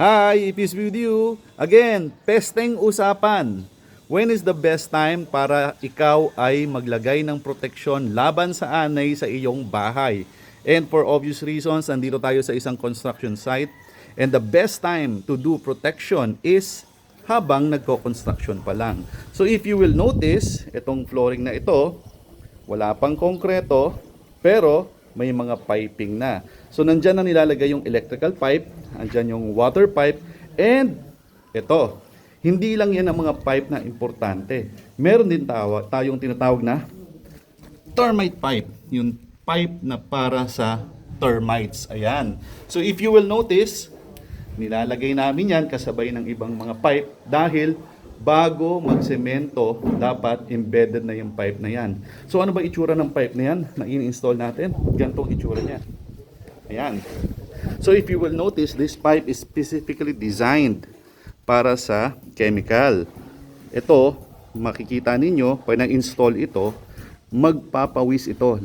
Hi, peace be with you. Again, pesteng usapan. When is the best time para ikaw ay maglagay ng proteksyon laban sa anay sa iyong bahay? And for obvious reasons, nandito tayo sa isang construction site. And the best time to do protection is habang nagko-construction pa lang. So if you will notice, itong flooring na ito, wala pang konkreto, pero may mga piping na. So nandyan na nilalagay yung electrical pipe, andyan yung water pipe, and ito, hindi lang yan ang mga pipe na importante. Meron din tayong tinatawag na termite pipe, yung pipe na para sa termites. Ayan. So if you will notice, nilalagay namin yan kasabay ng ibang mga pipe dahil bago magsemento, dapat embedded na yung pipe na yan. So ano ba itsura ng pipe na yan na in-install natin? Ganitong itsura niya. Ayan. So if you will notice, this pipe is specifically designed para sa chemical. Ito, makikita ninyo, pag na-install ito, magpapawis ito.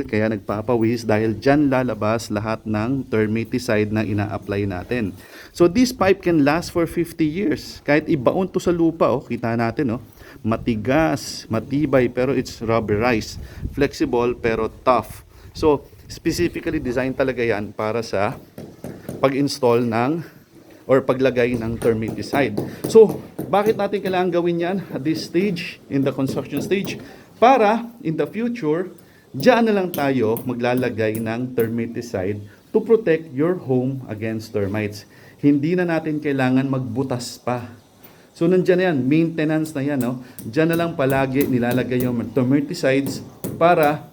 Kaya nagpapawis dahil dyan lalabas lahat ng termiticide na ina-apply natin. So this pipe can last for 50 years. Kahit ibaon to sa lupa, kita natin, matigas, matibay, pero it's rubberized. Flexible, pero tough. So specifically designed talaga yan para sa pag-install or paglagay ng termiticide. So bakit natin kailangan gawin yan at this stage, in the construction stage? Para in the future, diyan na lang tayo maglalagay ng termiticide to protect your home against termites. Hindi na natin kailangan magbutas pa. So nandiyan na yan, maintenance na yan. Diyan na lang palagi nilalagay yung termiticides para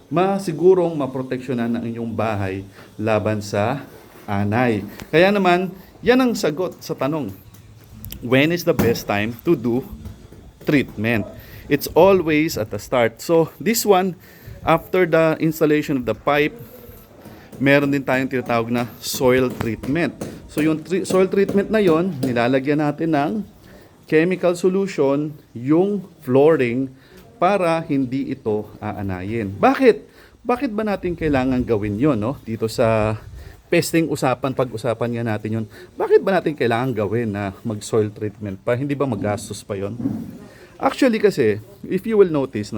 masigurong maproteksyonan ang inyong bahay laban sa anay. Kaya naman, yan ang sagot sa tanong. When is the best time to do treatment? It's always at the start. So this one, after the installation of the pipe, meron din tayong tinatawag na soil treatment. So yung soil treatment na yon, nilalagyan natin ng chemical solution yung flooring para hindi ito aanayin. Bakit? Bakit ba natin kailangan gawin yon, dito sa pesting usapan, pag-usapan nga natin yon. Bakit ba natin kailangan gawin na mag-soil treatment pa? Hindi ba magastos pa yon? Actually kasi, if you will notice,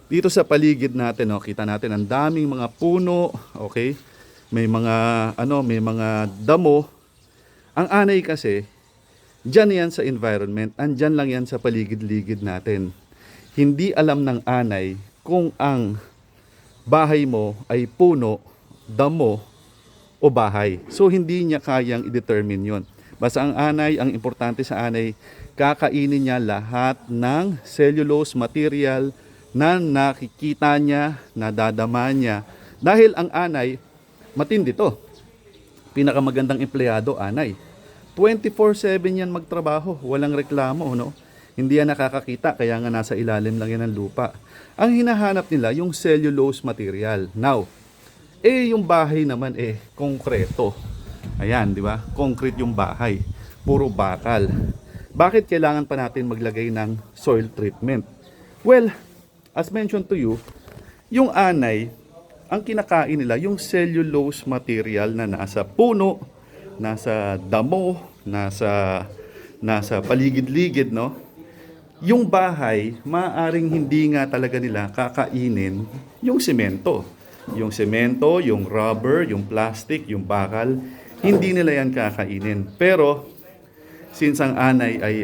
dito sa paligid natin, kita natin ang daming mga puno, okay? May mga damo. Ang anay kasi, diyan yan sa environment, andyan lang yan sa paligid-ligid natin. Hindi alam ng anay kung ang bahay mo ay puno, damo, o bahay. So hindi niya kayang i-determine yon. Basta ang anay, ang importante sa anay, kakainin niya lahat ng cellulose material na nakikita niya, nadadama niya. Dahil ang anay, matindi to. Pinakamagandang empleyado, anay. 24/7 yan magtrabaho, walang reklamo, Hindi yan nakakakita, kaya nga nasa ilalim lang yan ng lupa. Ang hinahanap nila, yung cellulose material. Now, yung bahay naman, konkreto. Ayan, di ba? Concrete yung bahay. Puro bakal. Bakit kailangan pa natin maglagay ng soil treatment? Well, as mentioned to you, yung anay, ang kinakain nila, yung cellulose material na nasa puno, nasa damo, nasa paligid-ligid, Yung bahay, maaaring hindi nga talaga nila kakainin yung semento. Yung semento, yung rubber, yung plastic, yung bakal, hindi nila yan kakainin. Pero since ang anay ay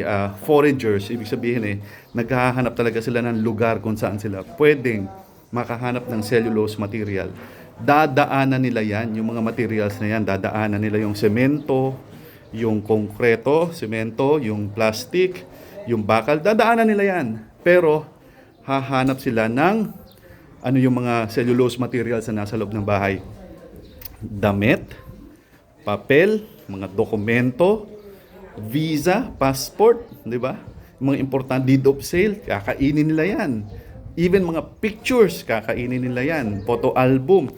foragers, ibig sabihin naghahanap talaga sila ng lugar kung saan sila pwedeng makahanap ng cellulose material. Dadaanan nila yan, yung mga materials na yan, dadaanan nila yung semento, yung konkreto, semento, yung plastic, yung bakal, dadaanan nila yan. Pero hahanap sila ng yung mga cellulose materials na nasa loob ng bahay. Damit, papel, mga dokumento, visa, passport, di ba? Mga important deed of sale, kakainin nila yan. Even mga pictures, kakainin nila yan. Photo album,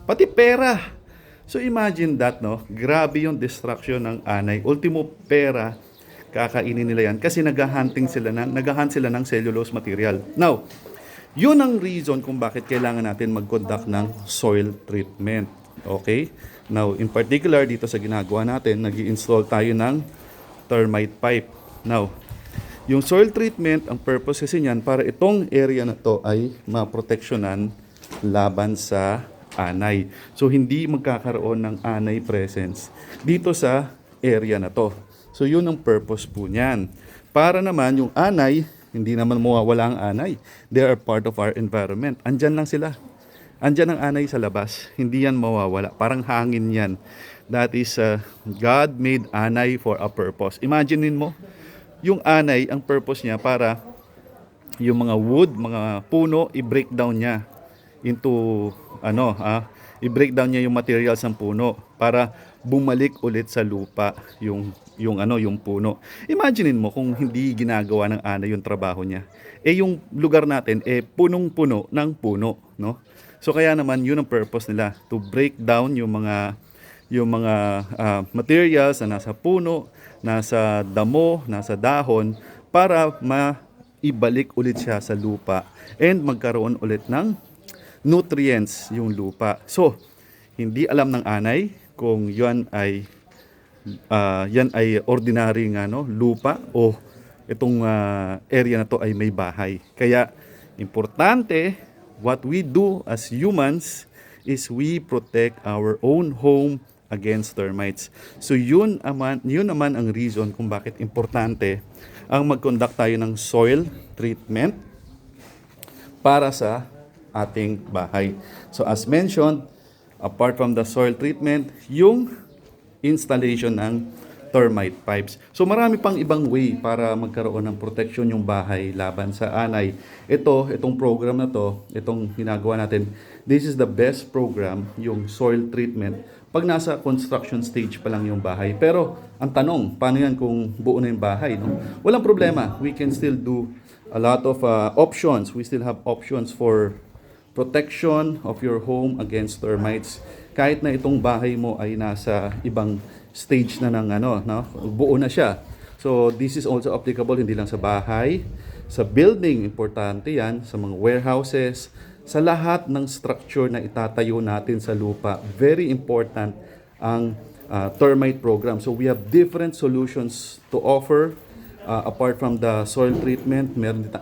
pati pera. So imagine that, Grabe yung destruction ng anay. Ultimo pera, kakainin nila yan kasi naghahunt sila ng cellulose material. Now, yun ang reason kung bakit kailangan natin mag-conduct ng soil treatment. Okay? Now, in particular, dito sa ginagawa natin, nag-i-install tayo ng termite pipe. Now, yung soil treatment, ang purpose kasi niyan, para itong area na to ay maproteksyonan laban sa anay. So, hindi magkakaroon ng anay presence dito sa area na to. So, yun ang purpose po niyan. Para naman yung anay, hindi naman mawawala ang anay. They are part of our environment. Andyan lang sila. Andyan ang anay sa labas. Hindi yan mawawala. Parang hangin yan. That is, God made anay for a purpose. Imaginein mo, yung anay, ang purpose niya para yung mga wood, mga puno, i-break down niya into, i-break down niya yung materials ng puno para bumalik ulit sa lupa yung puno. Imaginein mo kung hindi ginagawa ng anay yung trabaho niya. Yung lugar natin punong-puno ng puno, no? So kaya naman yun ang purpose nila, to break down yung mga materials na nasa puno, nasa damo, nasa dahon para maibalik ulit siya sa lupa and magkaroon ulit ng nutrients yung lupa. So, hindi alam ng anay kung yan ay ordinary lupa o itong area na to ay may bahay. Kaya importante, what we do as humans is we protect our own home against termites. So yun naman ang reason kung bakit importante ang mag-conduct tayo ng soil treatment para sa ating bahay. So as mentioned, apart from the soil treatment, yung installation ng termite pipes. So marami pang ibang way para magkaroon ng protection yung bahay laban sa anay. Itong program na to, itong ginagawa natin, this is the best program, yung soil treatment, pag nasa construction stage pa lang yung bahay. Pero ang tanong, paano yan kung buo na yung bahay? No? Walang problema. We can still do a lot of options. We still have options for protection of your home against termites. Kahit na itong bahay mo ay nasa ibang stage na ng buo na siya. So this is also applicable hindi lang sa bahay, sa building, importante yan, sa mga warehouses, sa lahat ng structure na itatayo natin sa lupa. Very important ang termite program. So we have different solutions to offer. Apart from the soil treatment,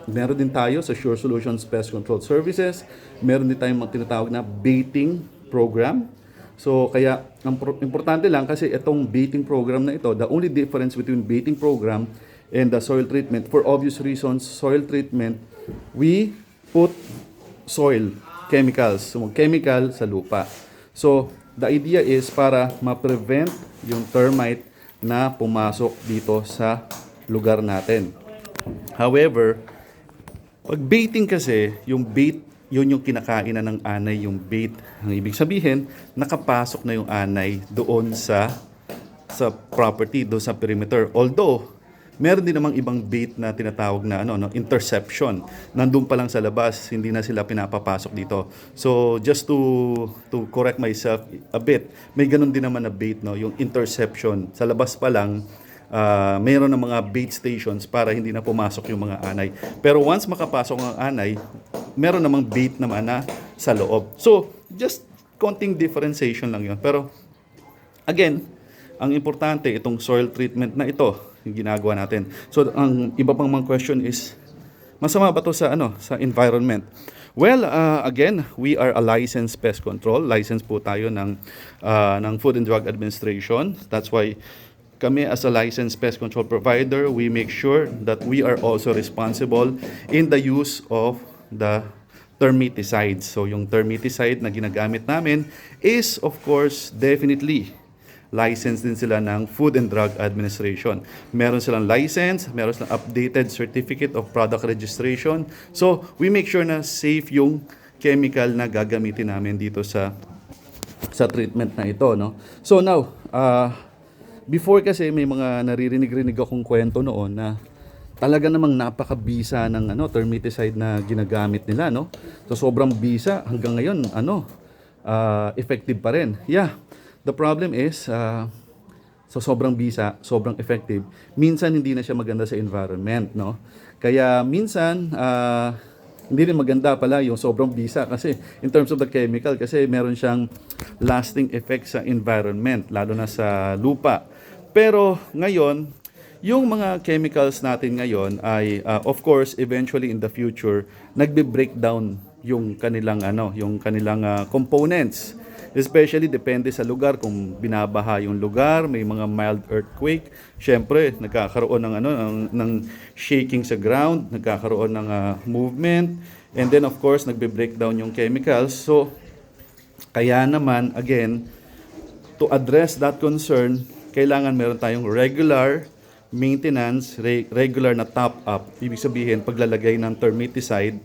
meron din tayo sa Sure Solutions Pest Control Services. Meron din tayong tinatawag na baiting program. So kaya ang importante lang kasi itong baiting program na ito, the only difference between baiting program and the soil treatment, for obvious reasons, soil treatment, we put soil chemicals, chemical sa lupa. So the idea is para ma-prevent yung termite na pumasok dito sa lugar natin. However, pag baiting kasi, yung bait, yun yung kinakainan ng anay, yung bait. Ang ibig sabihin, nakapasok na yung anay doon sa property, doon sa perimeter. Although, meron din namang ibang bait na tinatawag na interception. Nandun pa lang sa labas, hindi na sila pinapapasok dito. So, just to correct myself a bit, may ganun din naman na bait, yung interception. Sa labas pa lang, mayroon ng mga bait stations para hindi na pumasok yung mga anay. Pero once makapasok ang anay, meron namang bait naman na sa loob. So, just konting differentiation lang yun. Pero, again, ang importante, itong soil treatment na ito, yung ginagawa natin. So, ang iba pang mga question is, masama ba to sa environment? Well, again, we are a licensed pest control. License po tayo ng Food and Drug Administration. That's why kami as a licensed pest control provider, we make sure that we are also responsible in the use of the termiticides. So yung termiticide na ginagamit namin is of course definitely licensed din sila ng Food and Drug Administration. Meron silang license, meron silang updated certificate of product registration. So we make sure na safe yung chemical na gagamitin namin dito sa treatment na ito, no? So now, before kasi may mga naririnig akong kwento noon na talaga namang napakabisa ng termiticide na ginagamit nila, no? So sobrang bisa hanggang ngayon effective pa rin. Yeah. The problem is so sobrang bisa, sobrang effective. Minsan hindi na siya maganda sa environment, no? Kaya minsan Hindi rin maganda pala yung sobrang bisa kasi in terms of the chemical kasi meron siyang lasting effect sa environment lalo na sa lupa. Pero ngayon, yung mga chemicals natin ngayon ay of course eventually in the future nagbe-breakdown yung kanilang yung kanilang components. Especially depende sa lugar kung binabaha yung lugar, may mga mild earthquake, syempre nagkakaroon ng ng shaking sa ground, nagkakaroon ng movement, and then of course nagbe-breakdown yung chemicals. So kaya naman again, to address that concern, kailangan meron tayong regular maintenance, regular na top up. Ibig sabihin paglalagay ng termiticide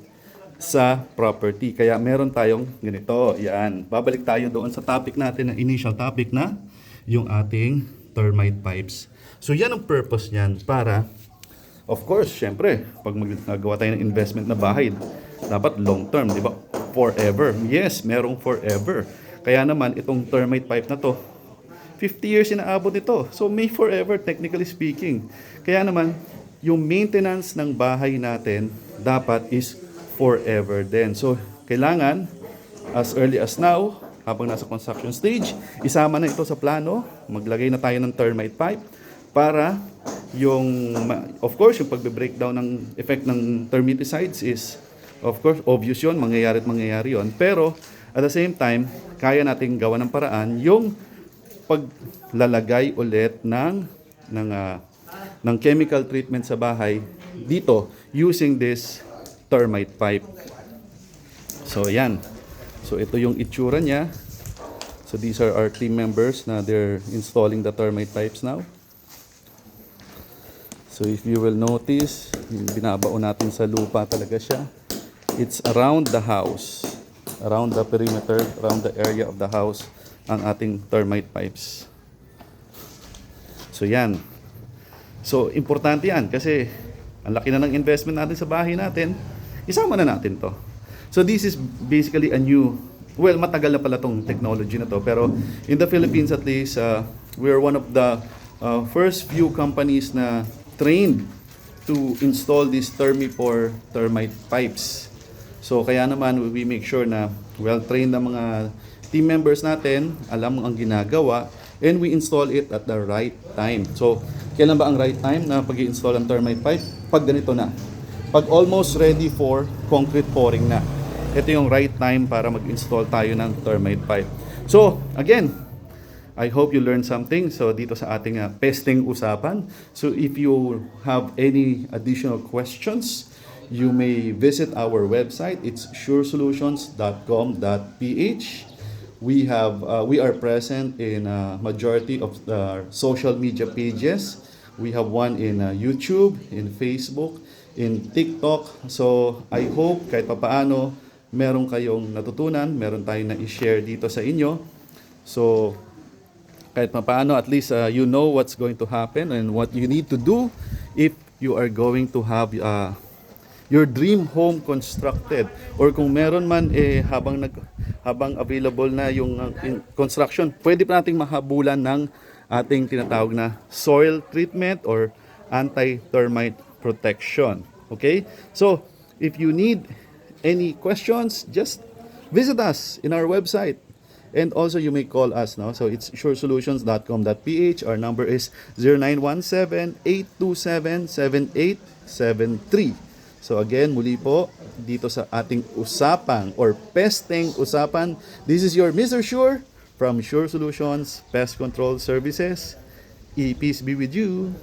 sa property. Kaya meron tayong ganito. Yan. Babalik tayo doon sa topic natin, na initial topic na yung ating termite pipes. So yan ang purpose niyan para, of course, syempre, pag magagawa tayo ng investment na bahay, dapat long term, di ba? Forever. Yes, merong forever. Kaya naman, itong termite pipe na to, 50 years inaabot ito. So may forever, technically speaking. Kaya naman, yung maintenance ng bahay natin dapat is forever din. So, kailangan, as early as now, habang nasa construction stage, isama na ito sa plano, maglagay na tayo ng termite pipe para yung, of course, yung pagbe-breakdown ng effect ng termiticides is, of course, obvious yun, mangyayari at mangyayari yun. Pero, at the same time, kaya nating gawa ng paraan yung paglalagay ulit ng chemical treatment sa bahay dito using this termite pipe. So yan. So ito yung itsura niya. So these are our team members na they're installing the termite pipes now. So if you will notice, yung binabaon natin sa lupa talaga siya. It's around the house, around the perimeter, around the area of the house ang ating termite pipes. So yan. So importante yan kasi ang laki na ng investment natin sa bahay natin. Isama na natin to. So this is basically a new, well, matagal na pala tong technology na to, pero in the Philippines at least, we are one of the first few companies na trained to install these Thermipore termite pipes. So kaya naman we make sure na well-trained na mga team members natin, alam ang ginagawa, and we install it at the right time. So kailan ba ang right time na pag-i-install ng termite pipe? Pag ganito na. Pag almost ready for concrete pouring na. Ito yung right time para mag-install tayo ng termite pipe. So, again, I hope you learned something. So, dito sa ating pesting usapan. So, if you have any additional questions, you may visit our website. It's suresolutions.com.ph. We are present in majority of the social media pages. We have one in YouTube, in Facebook, in TikTok. So, I hope kahit papaano meron kayong natutunan, meron tayong na-share dito sa inyo. So, kahit papaano, at least you know what's going to happen and what you need to do if you are going to have your dream home constructed. Or kung meron man habang available na yung construction, pwede pa nating mahabulan ng ating tinatawag na soil treatment or anti-termite protection. Okay? So, if you need any questions, just visit us in our website. And also, you may call us now. So, it's suresolutions.com.ph. Our number is 0917-827-7873. So, again, muli po, dito sa ating usapang or pesting usapan, this is your Mr. Sure from Sure Solutions Pest Control Services. Peace be with you.